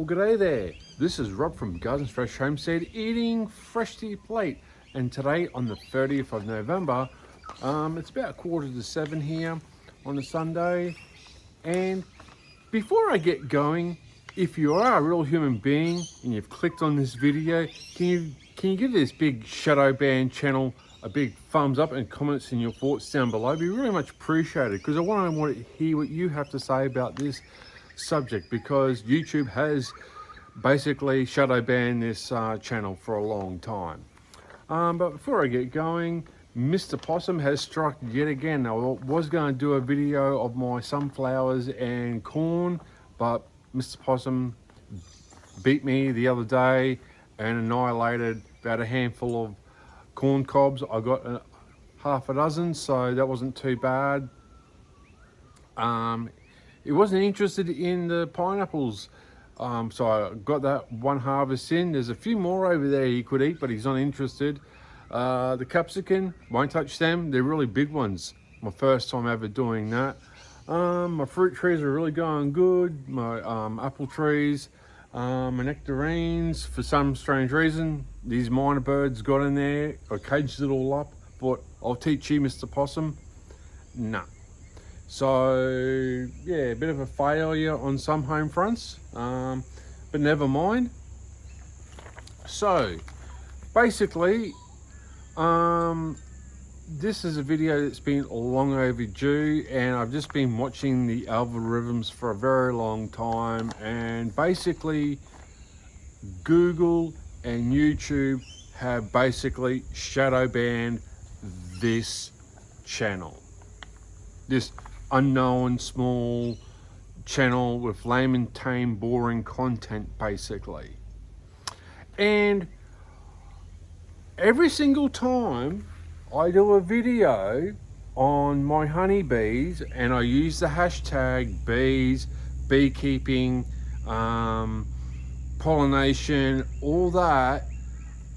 Well, g'day there. This is Rob from Gardens Fresh Homestead, eating fresh to your plate. And today, on the 30th of November, it's about 6:45 here on a Sunday. And before I get going, if you are a real human being and you've clicked on this video, can you give this big Shadowbanning channel a big thumbs up and comments and your thoughts down below? It'd be really much appreciated, because I want to hear what you have to say about this subject, because YouTube has basically shadow banned this channel for a long time. But before I get going, Mr. Possum has struck yet again. I was going to do a video of my sunflowers and corn, but Mr. Possum beat me the other day and annihilated about a handful of corn cobs. I got half a dozen, so that wasn't too bad. He wasn't interested in the pineapples, so I got that one harvest in. There's a few more over there he could eat, but he's not interested. The capsicum, won't touch them. They're really big ones. My first time ever doing that. My fruit trees are really going good. My apple trees, my nectarines, for some strange reason, these minor birds got in there. I caged it all up. Thought, I'll teach you, Mr. Possum. Nah. So yeah, a bit of a failure on some home fronts, but never mind. So basically, this is a video that's been long overdue, and I've just been watching the algorithms for a very long time, and basically Google and YouTube have basically shadow banned this channel, this unknown small channel with lame and tame boring content basically. And every single time I do a video on my honeybees and I use the hashtag bees, beekeeping, pollination, all that,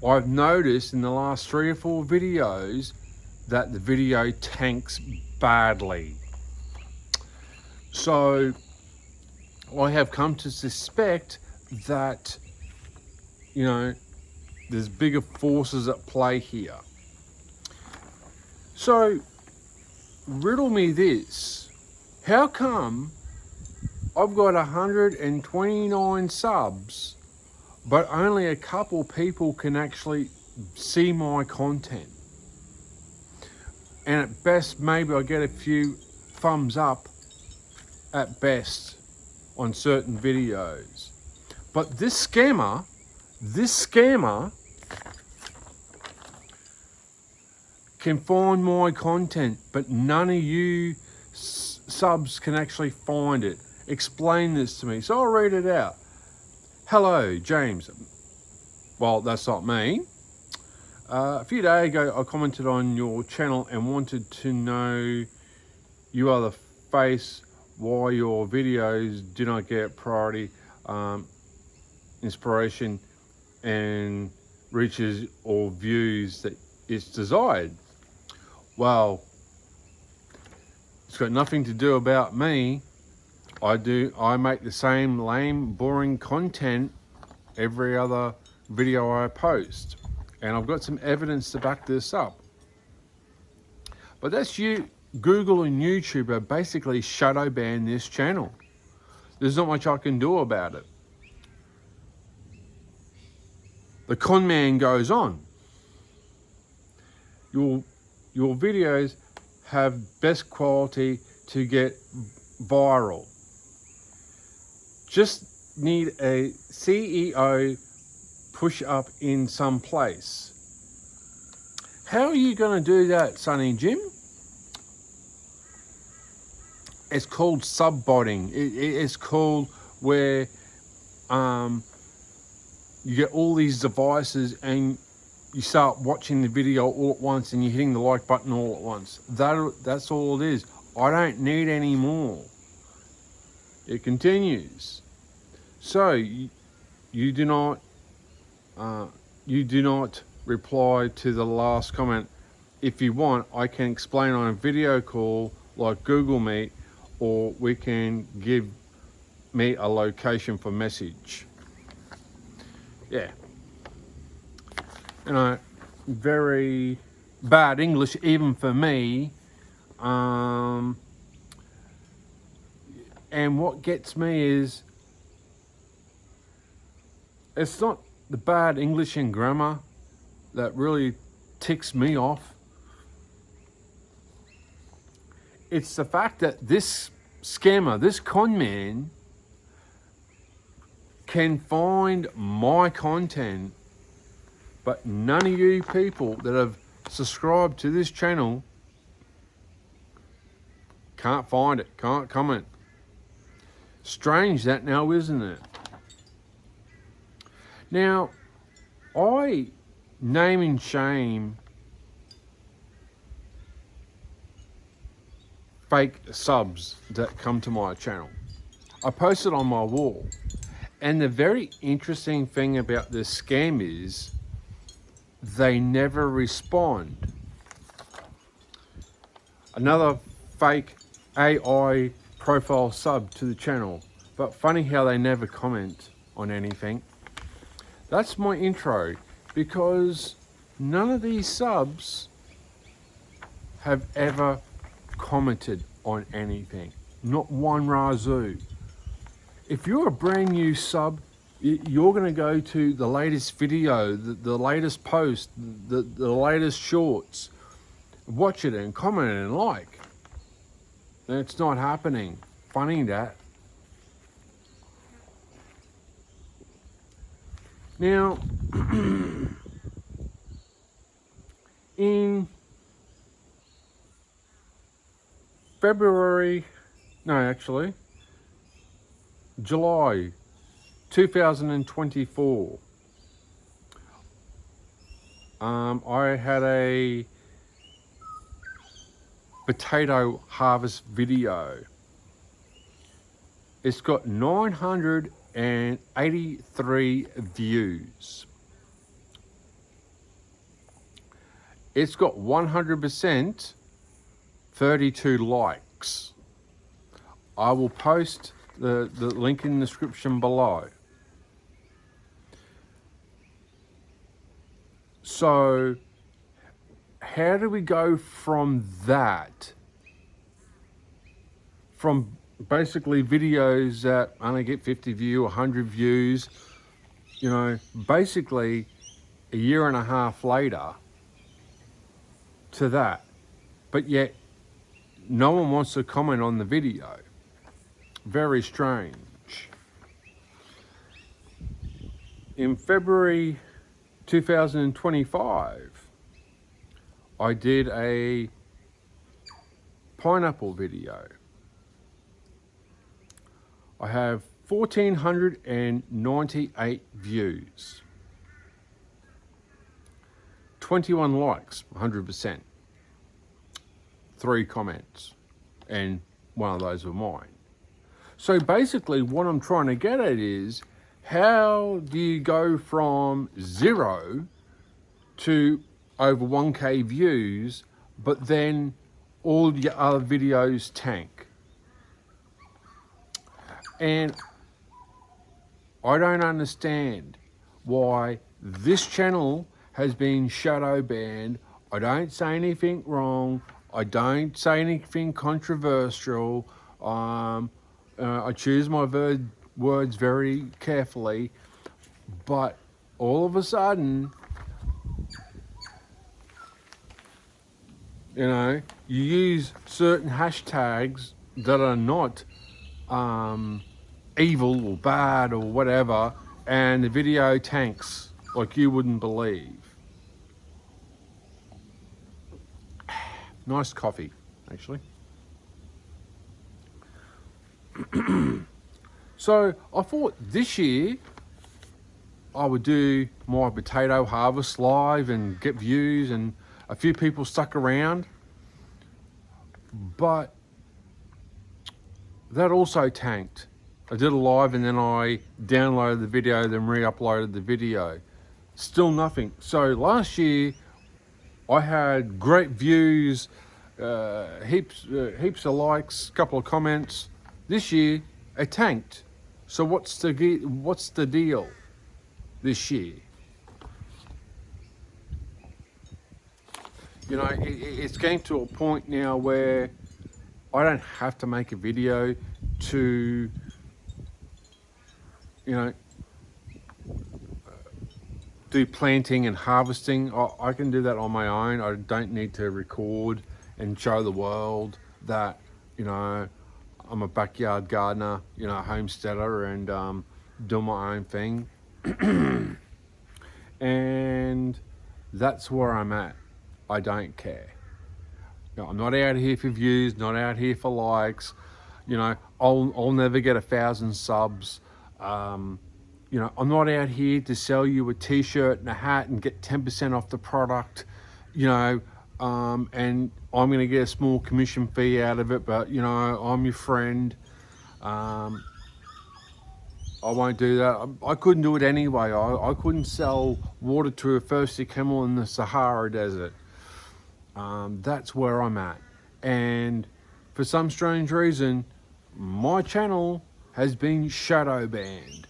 I've noticed in the last 3 or 4 videos that the video tanks badly. So I have come to suspect that, you know, there's bigger forces at play here. So riddle me this: how come I've got 129 subs, but only a couple people can actually see my content? And at best, maybe I get a few thumbs up at best on certain videos. But this scammer can find my content, but none of you subs can actually find it. Explain this to me. So I'll read it out. Hello, James. Well, that's not me. A few days ago, I commented on your channel and wanted to know you are the face why your videos do not get priority, inspiration and reaches or views that it's desired. Well, it's got nothing to do about me. I make the same lame, boring content every other video I post, and I've got some evidence to back this up. But that's you. Google and YouTube are basically shadow ban this channel. There's not much I can do about it. The con man goes on. Your videos have best quality to get viral. Just need a CEO push up in some place. How are you going to do that, Sonny Jim? It's called subbotting. It's called where you get all these devices and you start watching the video all at once and you're hitting the like button all at once. That's all it is. I don't need any more. It continues. So you do not reply to the last comment. If you want, I can explain on a video call like Google Meet, or we can give me a location for message. yeah, you know, very bad English even for me. And what gets me is, it's not the bad English and grammar that really ticks me off. It's the fact that this scammer, this con man, can find my content, but none of you people that have subscribed to this channel can't find it, can't comment. Strange that now, isn't it? Now, I name and shame fake subs that come to my channel. I post it on my wall. And the very interesting thing about this scam is they never respond. Another fake AI profile sub to the channel, but funny how they never comment on anything. That's my intro, because none of these subs have ever commented on anything. Not one razoo. If you're a brand new sub, you're going to go to the latest video, the latest post, the latest shorts, watch it and comment and like. And it's not happening. Funny that. Now, in July 2024, I had a potato harvest video. It's got 983 views. It's got 100% 32 likes. I will post the link in the description below. So how do we go from that, from basically videos that only get 50 views, 100 views, you know, basically a year and a half later, to that, but yet no one wants to comment on the video? Very strange. In February 2025, I did a pineapple video. I have 1,498 views, 21 likes, 100%, 3 comments, and one of those were mine. So basically what I'm trying to get at is, how do you go from 0 to over 1K views, but then all your other videos tank? And I don't understand why this channel has been shadow banned. I don't say anything wrong. I don't say anything controversial. I choose my words very carefully, but all of a sudden, you know, you use certain hashtags that are not evil or bad or whatever, and the video tanks like you wouldn't believe. Nice coffee, actually. So I thought this year I would do my potato harvest live and get views, and a few people stuck around, but that also tanked. I did a live and then I downloaded the video, then re-uploaded the video. Still nothing. So last year I had great views, heaps of likes, couple of comments. This year it tanked. So what's the deal? this year. You know, it's getting to a point now where I don't have to make a video to, you know, do planting and harvesting. I can do that on my own. I don't need to record and show the world that, you know, I'm a backyard gardener, you know, homesteader, and do my own thing. And that's where I'm at. I don't care. You know, I'm not out here for views, not out here for likes. You know, I'll never get 1,000 subs. You know, I'm not out here to sell you a t-shirt and a hat and get 10% off the product, you know, and I'm going to get a small commission fee out of it, but, you know, I'm your friend. I won't do that. I couldn't do it anyway. I couldn't sell water to a thirsty camel in the Sahara Desert. That's where I'm at. And for some strange reason, my channel has been shadow banned.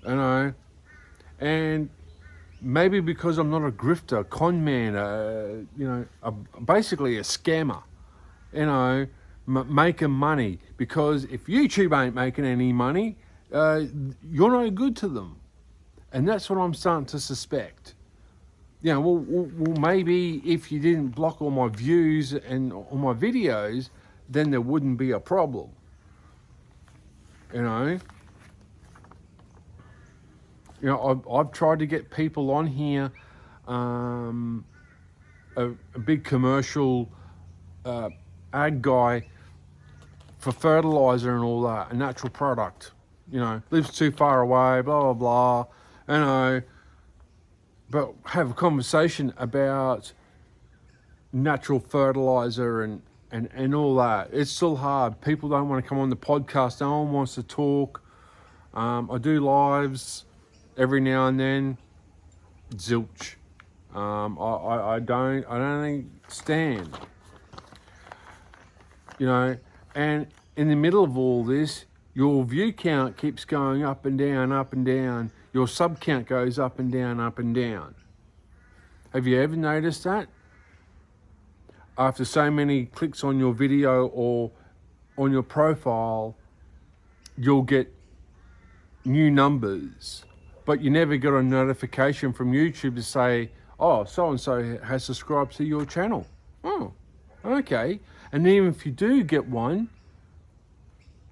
You know, and maybe because I'm not a grifter, con man, you know, basically a scammer, you know, making money. Because if YouTube ain't making any money, you're no good to them. And that's what I'm starting to suspect. You know, well, maybe if you didn't block all my views and all my videos, then there wouldn't be a problem. You know? You know, I've tried to get people on here, a big commercial ag guy for fertilizer and all that, a natural product, you know, lives too far away, blah, blah, blah, you know, but have a conversation about natural fertilizer and all that. It's still hard. People don't want to come on the podcast. No one wants to talk. I do lives every now and then. Zilch. I don't understand. You know, and in the middle of all this, your view count keeps going up and down, up and down. Your sub count goes up and down, up and down. Have you ever noticed that? After so many clicks on your video or on your profile, you'll get new numbers, but you never get a notification from YouTube to say, oh, so-and-so has subscribed to your channel. Oh, okay. And even if you do get one,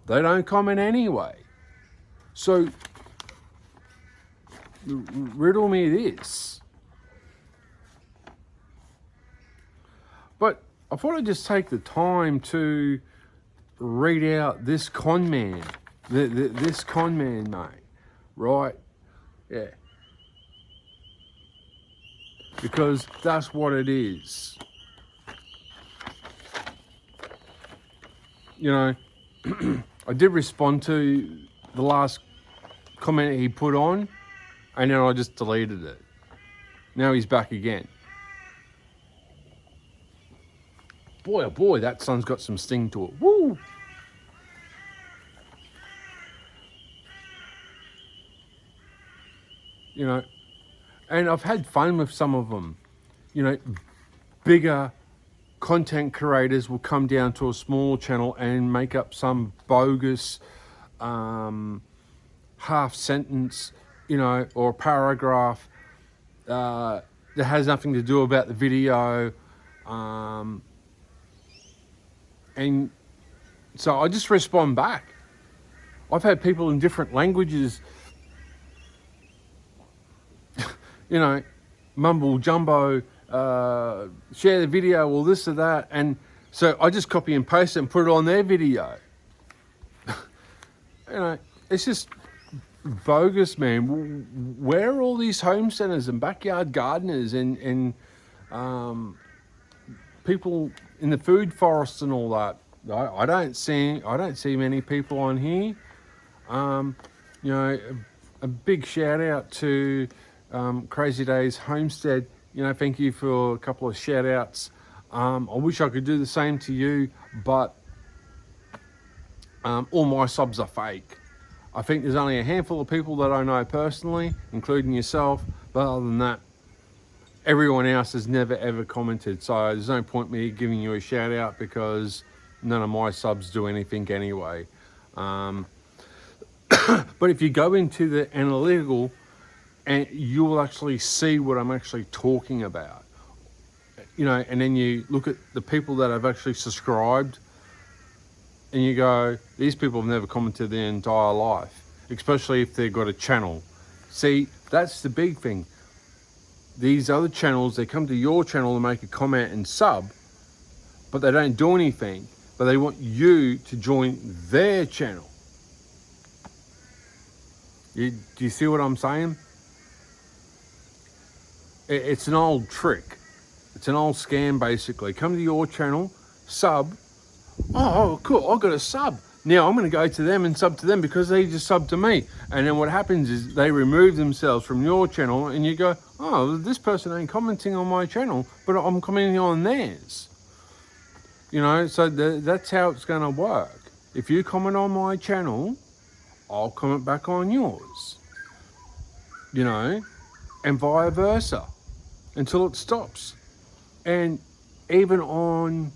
they don't comment anyway. So, riddle me this. But I thought I'd just take the time to read out this con man, this con man, mate, right? Yeah. Because that's what it is. You know, I did respond to the last comment he put on, and then I just deleted it. Now he's back again. Boy, oh boy, that sun's got some sting to it. Woo! You know, and I've had fun with some of them. You know, bigger content creators will come down to a small channel and make up some bogus half sentence, you know, or a paragraph that has nothing to do about the video. And so I just respond back. I've had people in different languages, you know, mumble jumbo, share the video or this or that, and so I just copy and paste it and put it on their video. You know, it's just bogus, man. Where are all these homesteaders and backyard gardeners and people in the food forests and all that? I don't see many people on here. You know, a big shout out to Crazy Days Homestead. You know, thank you for a couple of shout outs. I wish I could do the same to you, but all my subs are fake. I think there's only a handful of people that I know personally, including yourself, but other than that, everyone else has never ever commented. So there's no point me giving you a shout out because none of my subs do anything anyway. But if you go into the analytical, and you will actually see what I'm actually talking about, you know, and then you look at the people that have actually subscribed and you go, these people have never commented their entire life, especially if they've got a channel. See, that's the big thing. These other channels, they come to your channel to make a comment and sub, but they don't do anything, but they want you to join their channel. Do you see what I'm saying? It's an old trick. It's an old scam, basically. Come to your channel, sub. Oh, cool, I got a sub. Now I'm going to go to them and sub to them because they just subbed to me. And then what happens is they remove themselves from your channel and you go, oh, this person ain't commenting on my channel, but I'm commenting on theirs. You know, so that's how it's going to work. If you comment on my channel, I'll comment back on yours. You know, and vice versa until it stops. And even on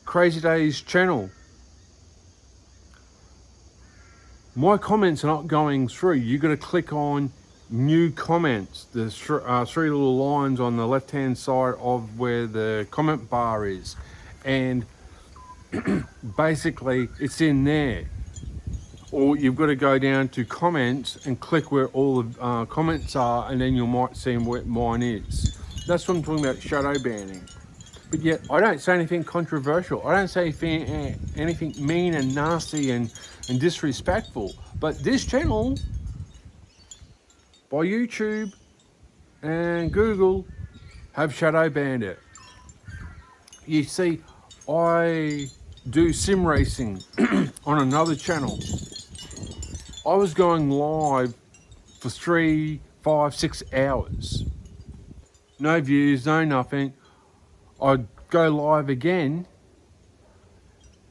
Crazy Days channel, my comments are not going through. You got to click on new comments. There's three little lines on the left hand side of where the comment bar is, and basically it's in there. Or you've got to go down to comments and click where all the comments are, and then you might see where mine is. That's what I'm talking about, shadow banning. But yet I don't say anything controversial. I don't say anything mean and nasty and disrespectful. But this channel, by YouTube and Google, have shadow banned it. You see, I do sim racing on another channel. I was going live for 3, 5, 6 hours. No views, no nothing. I'd go live again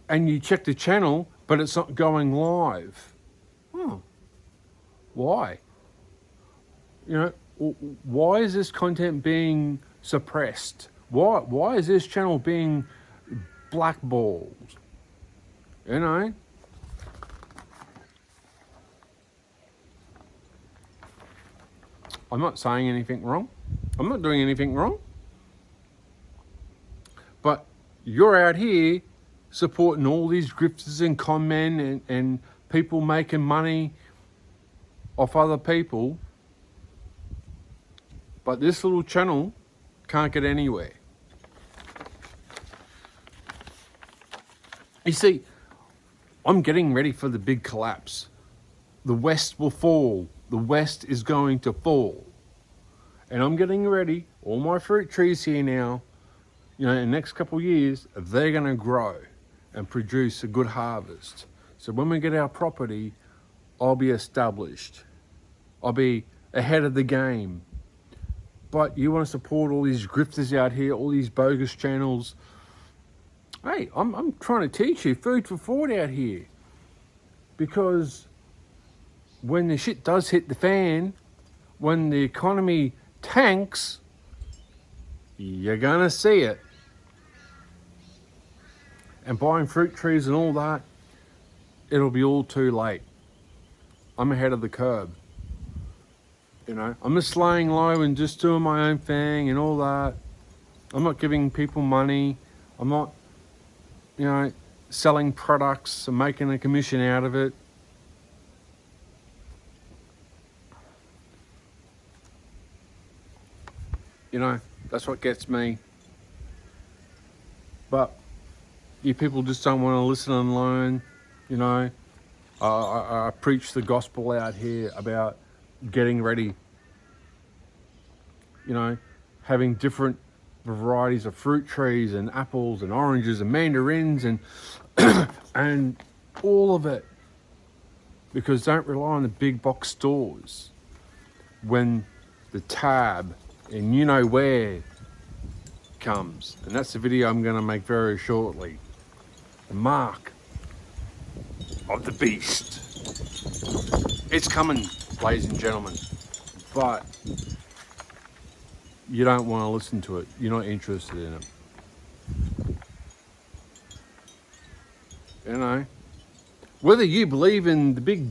and you check the channel, but it's not going live. Oh, why? You know, why is this content being suppressed? Why is this channel being blackballed? You know? I'm not saying anything wrong. I'm not doing anything wrong. But you're out here supporting all these grifters and con men and people making money off other people. But this little channel can't get anywhere. You see, I'm getting ready for the big collapse. The West will fall. The West is going to fall. And I'm getting ready. All my fruit trees here now, you know, in the next couple of years, they're going to grow and produce a good harvest. So when we get our property, I'll be established. I'll be ahead of the game. But you want to support all these grifters out here, all these bogus channels. Hey, I'm trying to teach you food for thought out here. Because when the shit does hit the fan, when the economy tanks, you're gonna see it. And buying fruit trees and all that, it'll be all too late. I'm ahead of the curve. You know, I'm just laying low and just doing my own thing and all that. I'm not giving people money. I'm not, you know, selling products and making a commission out of it. You know, that's what gets me. But you people just don't want to listen and learn. You know, I preach the gospel out here about getting ready. You know, having different varieties of fruit trees and apples and oranges and mandarins and and all of it. Because don't rely on the big box stores when the tab and you know where comes. And that's the video I'm going to make very shortly. The mark of the beast. It's coming, ladies and gentlemen, but you don't want to listen to it. You're not interested in it. You know, whether you believe in the big,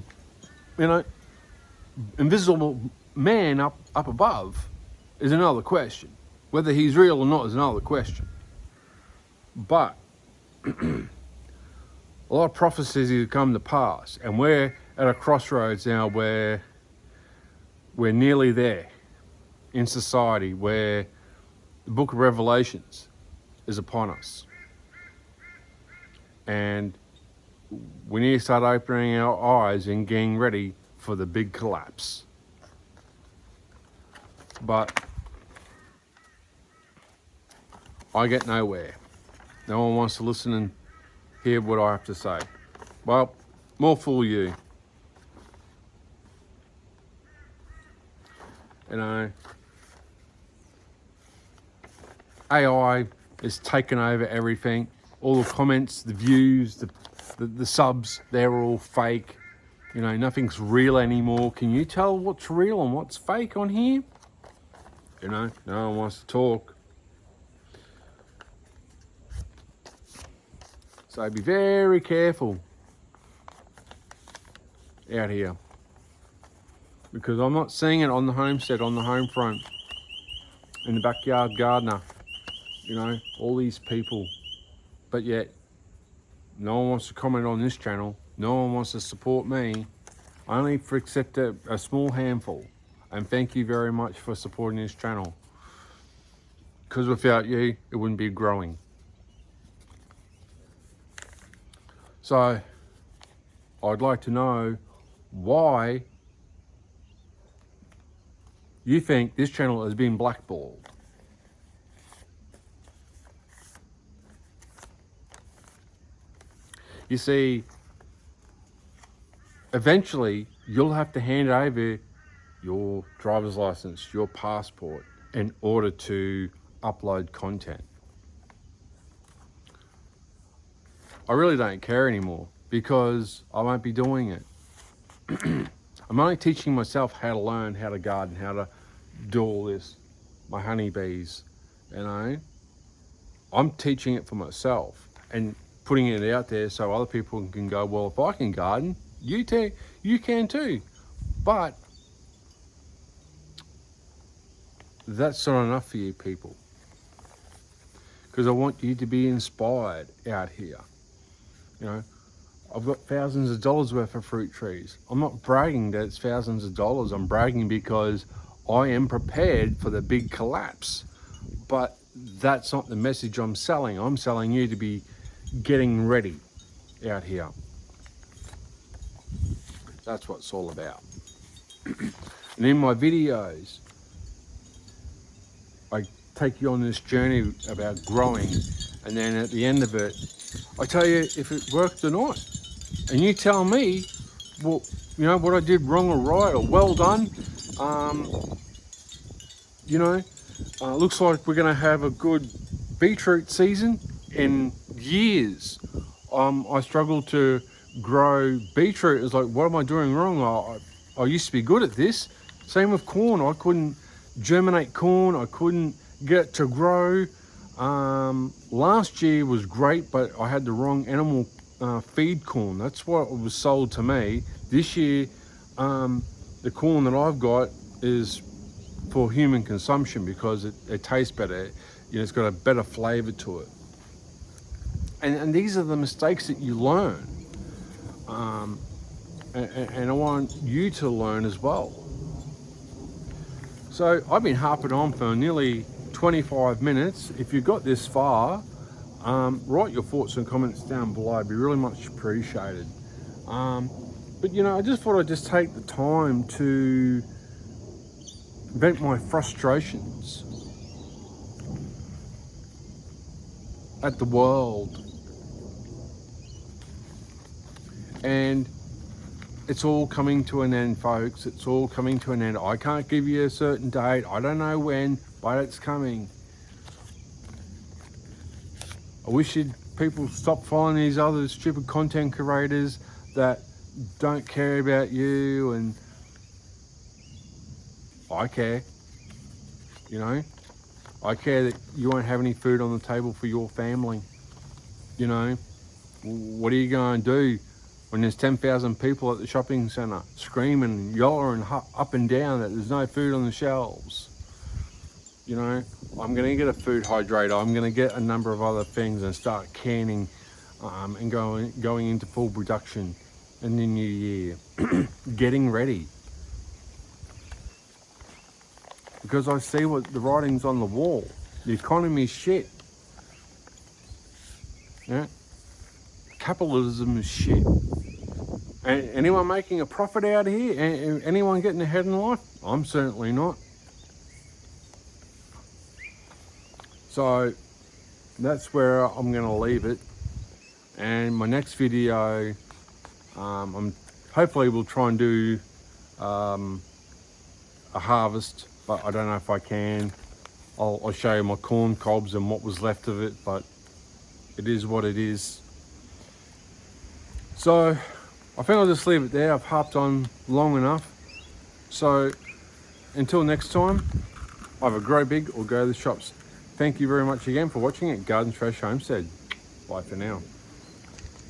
invisible man up above is another question. Whether he's real or not is another question. But a lot of prophecies have come to pass, and we're at a crossroads now where we're nearly there in society, where the book of Revelations is upon us. And we need to start opening our eyes and getting ready for the big collapse. But I get nowhere. No one wants to listen and hear what I have to say. Well, more fool you. You know, AI is taking over everything. All the comments, the views, the subs, they're all fake. You know, nothing's real anymore. Can you tell what's real and what's fake on here? You know, no one wants to talk. So be very careful out here. Because I'm not seeing it on the homestead, on the home front, in the backyard gardener. You know, all these people. But yet, no one wants to comment on this channel. No one wants to support me. Only for except a small handful. And thank you very much for supporting this channel. Because without you, it wouldn't be growing. So, I'd like to know why you think this channel has been blackballed. You see, eventually you'll have to hand over your driver's license, your passport, in order to upload content. I really don't care anymore because I won't be doing it. I'm only teaching myself how to learn, how to garden, how to do all this. My honeybees, you know. I'm teaching it for myself and putting it out there so other people can go, well, if I can garden, you can too. But that's not enough for you people. Because I want you to be inspired out here. You know, I've got thousands of dollars worth of fruit trees. I'm not bragging that it's thousands of dollars. I'm bragging because I am prepared for the big collapse. But that's not the message I'm selling. I'm selling you to be getting ready out here. That's what it's all about. And in my videos, I take you on this journey about growing, and then at the end of it, I tell you if it worked or not. And you tell me, well, you know, what I did wrong or right, or well done. You know, looks like we're going to have a good beetroot season in years. I struggled to grow beetroot. It's like, what am I doing wrong? I used to be good at this. Same with corn. I couldn't germinate corn. I couldn't get it to grow. Last year was great, but I had the wrong animal feed corn. That's what was sold to me. This year, the corn that I've got is for human consumption because it tastes better. You know, it's got a better flavor to it. And these are the mistakes that you learn. And I want you to learn as well. So I've been harping on for nearly 25 minutes. If you got this far, write your thoughts and comments down below. It'd be really much appreciated. But you know, I just thought I'd just take the time to vent my frustrations at the world. And it's all coming to an end, folks. It's all coming to an end. I can't give you a certain date. I don't know when, but it's coming. I wish people stop following these other stupid content creators that don't care about you, and I care, you know. I care that you won't have any food on the table for your family, you know. What are you going to do when there's 10,000 people at the shopping centre screaming, yollering up and down that there's no food on the shelves? You know, I'm going to get a food hydrator. I'm going to get a number of other things and start canning and going into full production in the new year. Getting ready. Because I see what the writing's on the wall. The economy's shit. Yeah. Capitalism is shit. And anyone making a profit out of here? Anyone getting ahead in life? I'm certainly not. So that's where I'm going to leave it. And my next video, I'm hopefully we'll try and do a harvest, but I don't know if I can. I'll show you my corn cobs and what was left of it, but it is what it is. So I think I'll just leave it there. I've harped on long enough. So until next time, either grow big or go to the shops. Thank you very much again for watching at Garden Fresh Homestead. Bye for now.